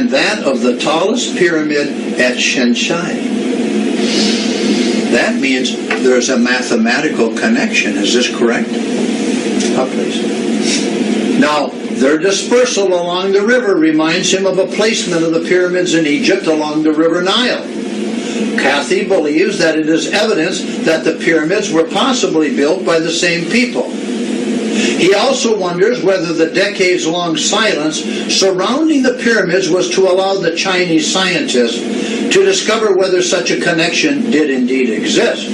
and that of the tallest pyramid at Shanghai. That means there's a mathematical connection. Is this correct? Up, please. Now, their dispersal along the river reminds him of a placement of the pyramids in Egypt along the river Nile. Kathy believes that it is evidence that the pyramids were possibly built by the same people. He also wonders whether the decades-long silence surrounding the pyramids was to allow the Chinese scientists to discover whether such a connection did indeed exist.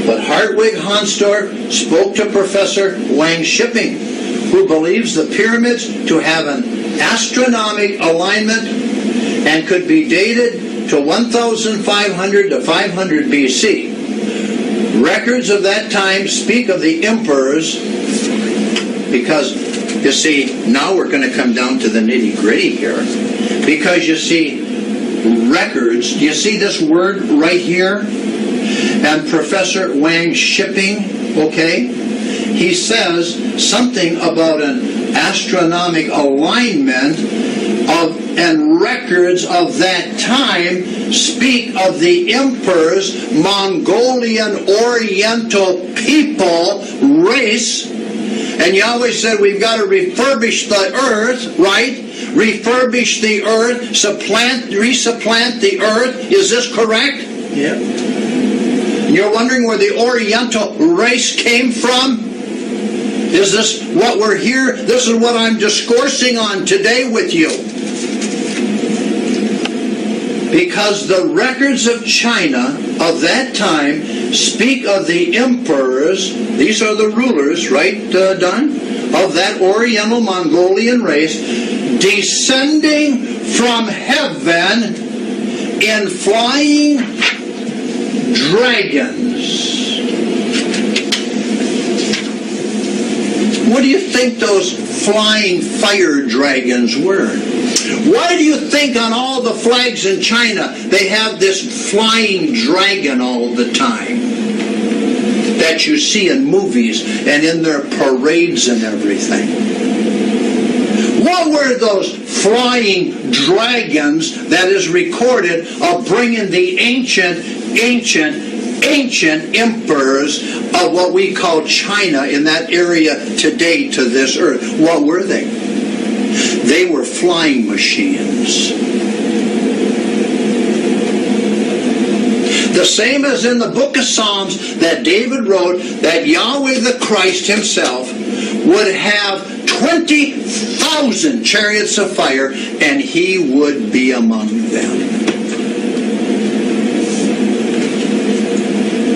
But Hartwig Hansdorff spoke to Professor Wang Shipping, who believes the pyramids to have an astronomic alignment and could be dated to 1500 to 500 BC. Records of that time speak of the emperors, because, you see, now we're going to come down to the nitty-gritty here, because you see, records, do you see this word right here? And Professor Wang Shipping, okay, he says something about an astronomic alignment of, and records of that time speak of the emperor's Mongolian Oriental people race. And Yahweh said we've got to refurbish the earth, right? Refurbish the earth, resupplant the earth. Is this correct? Yeah. You're wondering where the Oriental race came from? Is this what we're here? This is what I'm discoursing on today with you. Because the records of China of that time speak of the emperors, these are the rulers, right, Don? Of that Oriental Mongolian race, descending from heaven in flying dragons. What do you think those flying fire dragons were? Why do you think on all the flags in China they have this flying dragon all the time that you see in movies and in their parades and everything? What were those flying dragons that is recorded of bringing the ancient emperors of what we call China in that area today to this earth? What were they? They were flying machines. The same as in the book of Psalms that David wrote, that Yahweh the Christ himself would have 20,000 chariots of fire, and he would be among them.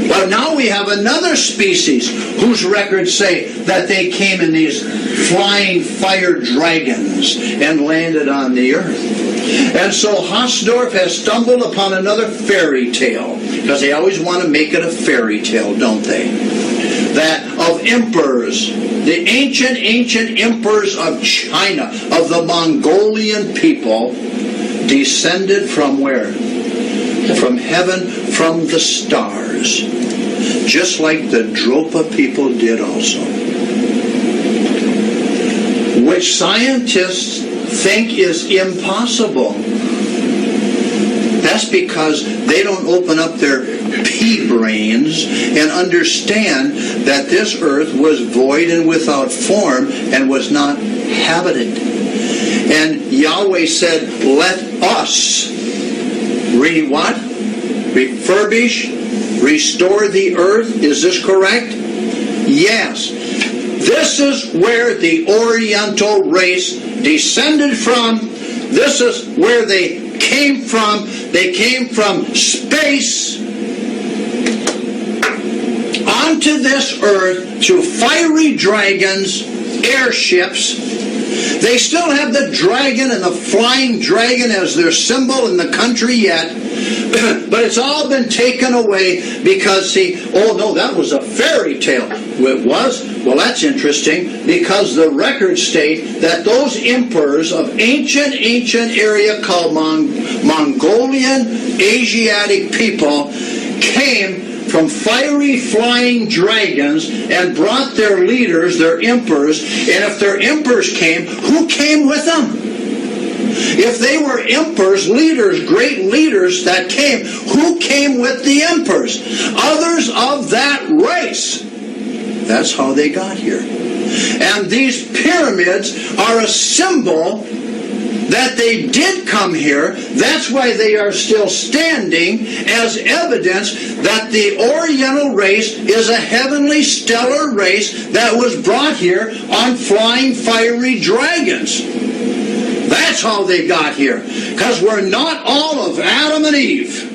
But now we have another species whose records say that they came in these flying fire dragons and landed on the earth. And so Hansdorff has stumbled upon another fairy tale, because they always want to make it a fairy tale, don't they? That of emperors, the ancient emperors of China, of the Mongolian people, descended from where? From heaven, from the stars. Just like the Dropa people did also. Which scientists think is impossible. That's because they don't open up their pea brains and understand that this earth was void and without form and was not habited. And Yahweh said, let us refurbish, restore the earth. Is this correct? Yes. This is where the Oriental race descended from. This is where they came from. They came from space onto this earth through fiery dragons, airships. They still have the dragon and the flying dragon as their symbol in the country yet. But it's all been taken away because, see, oh no, that was a fairy tale. It was? Well, that's interesting, because the records state that those emperors of ancient area called Mongolian Asiatic people came from fiery flying dragons and brought their leaders, their emperors, and if their emperors came, who came with them? If they were emperors, leaders, great leaders that came, who came with the emperors? Others of that race. That's how they got here. And these pyramids are a symbol that they did come here. That's why they are still standing as evidence that the Oriental race is a heavenly stellar race that was brought here on flying fiery dragons. That's how they got here. Because we're not all of Adam and Eve.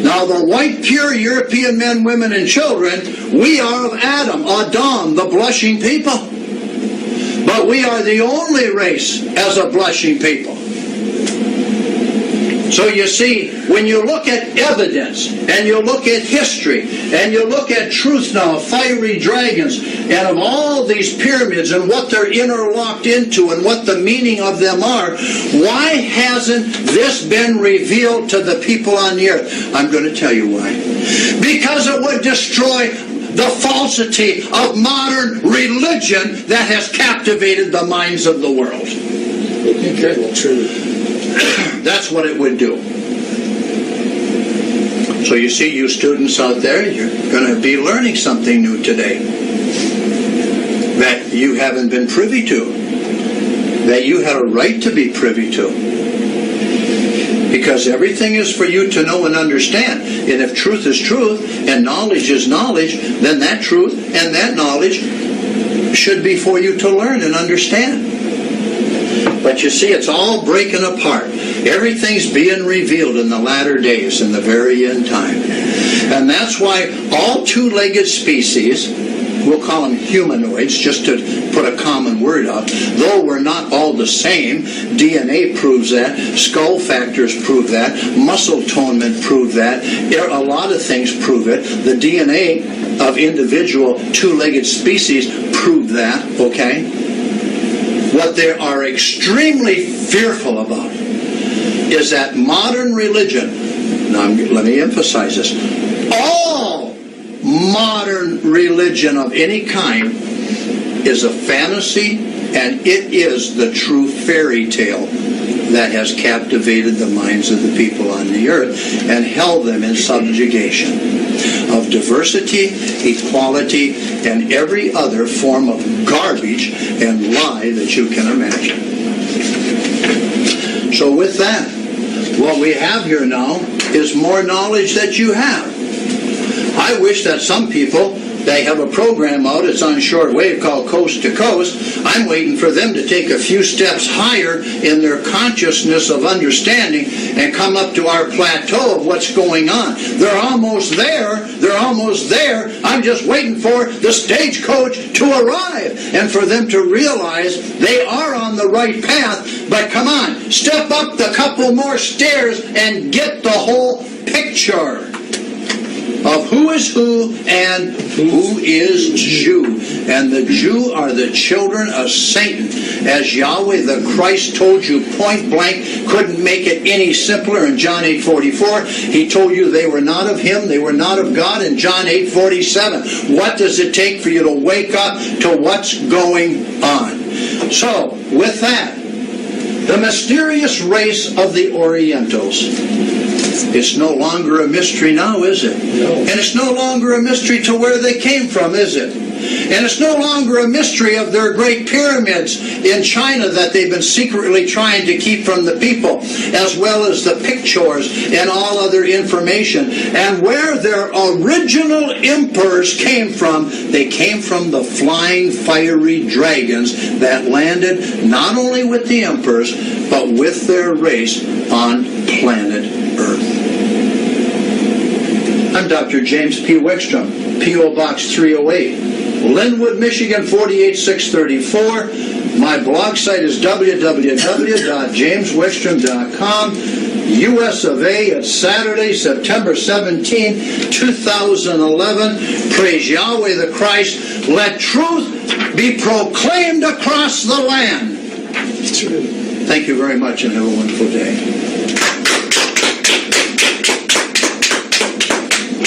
Now the white, pure European men, women, and children, we are of Adam, the blushing people. But we are the only race as a blushing people. So you see, when you look at evidence, and you look at history, and you look at truth now of fiery dragons, and of all these pyramids, and what they're interlocked into, and what the meaning of them are, why hasn't this been revealed to the people on the earth? I'm going to tell you why. Because it would destroy the falsity of modern religion that has captivated the minds of the world. That's what it would do. So you see, you students out there, you're going to be learning something new today that you haven't been privy to, that you had a right to be privy to. Because everything is for you to know and understand. And if truth is truth and knowledge is knowledge, then that truth and that knowledge should be for you to learn and understand. But you see, it's all breaking apart. Everything's being revealed in the latter days, in the very end time. And that's why all two-legged species, we'll call them humanoids, just to put a common word out, though we're not all the same. DNA proves that. Skull factors prove that. Muscle tonement prove that. A lot of things prove it. The DNA of individual two-legged species prove that, okay? What they are extremely fearful about is that modern religion, now let me emphasize this, all modern religion of any kind is a fantasy, and it is the true fairy tale that has captivated the minds of the people on the earth and held them in subjugation of diversity, equality, and every other form of garbage and lie that you can imagine. So with that, what we have here now is more knowledge that you have. I wish that some people, they have a program out, it's on shortwave called Coast to Coast. I'm waiting for them to take a few steps higher in their consciousness of understanding and come up to our plateau of what's going on. They're almost there. They're almost there. I'm just waiting for the stagecoach to arrive and for them to realize they are on the right path. But come on, step up the couple more stairs and get the whole picture of who is who and who is Jew. And the Jew are the children of Satan. As Yahweh the Christ told you point blank, couldn't make it any simpler in John 8:44. He told you they were not of him, they were not of God in John 8:47. What does it take for you to wake up to what's going on? So, with that, the mysterious race of the Orientals. It's no longer a mystery now, is it? No. And it's no longer a mystery to where they came from, is it? And it's no longer a mystery of their great pyramids in China that they've been secretly trying to keep from the people, as well as the pictures and all other information. And where their original emperors came from, they came from the flying fiery dragons that landed not only with the emperors, but with their race on planet Earth. I'm Dr. James P. Wickstrom, P.O. Box 308, Linwood, Michigan 48634. My blog site is www.jameswickstrom.com. U.S. of A. It's Saturday, September 17, 2011. Praise Yahweh the Christ. Let truth be proclaimed across the land. True. Thank you very much and have a wonderful day.